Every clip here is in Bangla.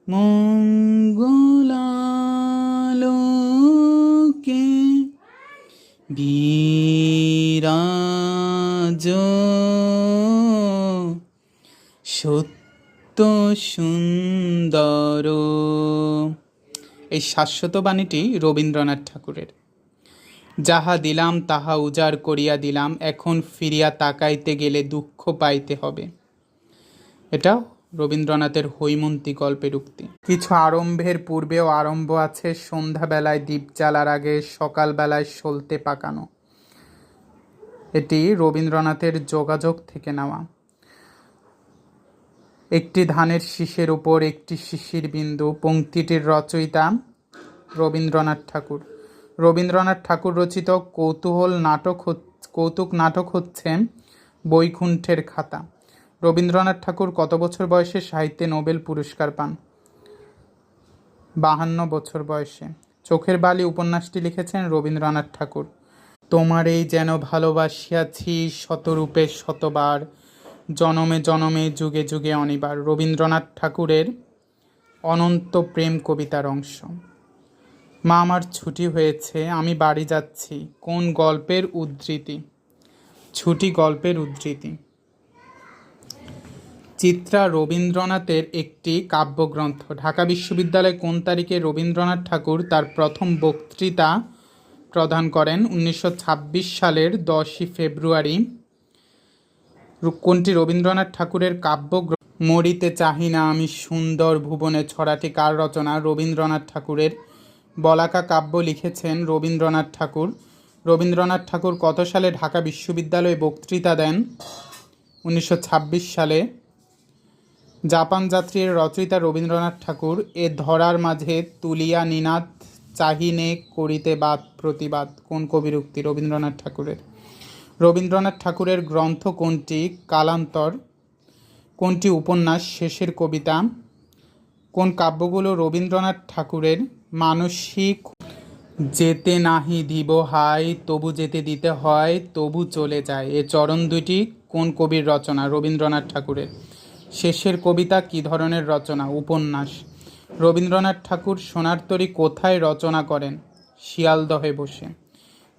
মঙ্গলালোকে বিরাজ সত্য সুন্দর। এই শাশ্বত বাণীটি রবীন্দ্রনাথ ঠাকুরের। যাহা দিলাম তাহা উজাড় করিয়া দিলাম, এখন ফিরিয়া তাকাইতে গেলে দুঃখ পাইতে হবে। এটা রবীন্দ্রনাথের হৈমন্তী গল্পের উক্তি। কিছু আরম্ভের পূর্বেও আরম্ভ আছে, সন্ধ্যাবেলায় দীপ জ্বালার আগে সকালবেলায় সলতে পাকানো। এটি রবীন্দ্রনাথের যোগাযোগ থেকে নেওয়া। একটি ধানের শীষের উপর একটি শিশির বিন্দু, পংক্তিটির রচয়িতা রবীন্দ্রনাথ ঠাকুর। রবীন্দ্রনাথ ঠাকুর রচিত কৌতুক নাটক হচ্ছে বৈকুণ্ঠের খাতা। রবীন্দ্রনাথ ঠাকুর কত বছর বয়সে সাহিত্যে নোবেল পুরস্কার পান? 52 বছর বয়সে। চোখের বালি উপন্যাসটি লিখেছেন রবীন্দ্রনাথ ঠাকুর। তোমারেই যেন ভালোবাসিয়াছি শতরূপে শতবার, জনমে জনমে যুগে যুগে অনিবার। রবীন্দ্রনাথ ঠাকুরের অনন্ত প্রেম কবিতার অংশ। মা আমার ছুটি হয়েছে, আমি বাড়ি যাচ্ছি, কোন গল্পের উদ্ধৃতি? ছুটি গল্পের উদ্ধৃতি। চিত্রা রবীন্দ্রনাথের একটি কাব্যগ্রন্থ। ঢাকা বিশ্ববিদ্যালয়ে কোন তারিখে রবীন্দ্রনাথ ঠাকুর তার প্রথম বক্তৃতা প্রদান করেন? 1926 সালের 10 ফেব্রুয়ারি। কোনটি রবীন্দ্রনাথ ঠাকুরের কাব্যগ্রন্থ? মরিতে চাহি না আমি সুন্দর ভুবনে ছড়াটি কার রচনা? রবীন্দ্রনাথ ঠাকুরের। বলাকা কাব্য লিখেছেন রবীন্দ্রনাথ ঠাকুর। রবীন্দ্রনাথ ঠাকুর কত সালে ঢাকা বিশ্ববিদ্যালয়ে বক্তৃতা দেন? 1926 সালে। জাপান যাত্রীর রচয়িতা রবীন্দ্রনাথ ঠাকুর। এ ধরার মাঝে তুলিয়া নিনাদ চাহিনে করিতে বাদ প্রতিবাদ। কোন কবির উক্তি? রবীন্দ্রনাথ ঠাকুরের। রবীন্দ্রনাথ ঠাকুরের গ্রন্থ কোনটি? কালান্তর। কোনটি উপন্যাস? শেষের কবিতা। কোন কাব্যগুলো রবীন্দ্রনাথ ঠাকুরের? মানসিক। যেতে নাহি দিব হাই, তবু যেতে দিতে হয়, তবু চলে যায়। এ চরণ দুইটি কোন কবির রচনা? রবীন্দ্রনাথ ঠাকুরের। শেষের কবিতা কী ধরনের রচনা? উপন্যাস। রবীন্দ্রনাথ ঠাকুর সোনার তরী কোথায় রচনা করেন? শিয়ালদহে বসে।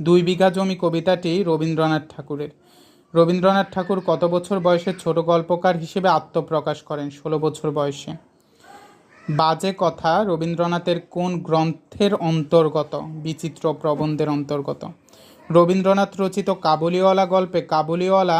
2 বিঘা জমি কবিতাটি রবীন্দ্রনাথ ঠাকুরের। রবীন্দ্রনাথ ঠাকুর কত বছর বয়সে ছোট গল্পকার হিসেবে আত্মপ্রকাশ করেন? 16 বছর বয়সে। বাজে কথা রবীন্দ্রনাথের কোন গ্রন্থের অন্তর্গত? বিচিত্র প্রবন্ধের অন্তর্গত। রবীন্দ্রনাথ রচিত কাবুলিওয়ালা গল্পে কাবুলিওয়ালা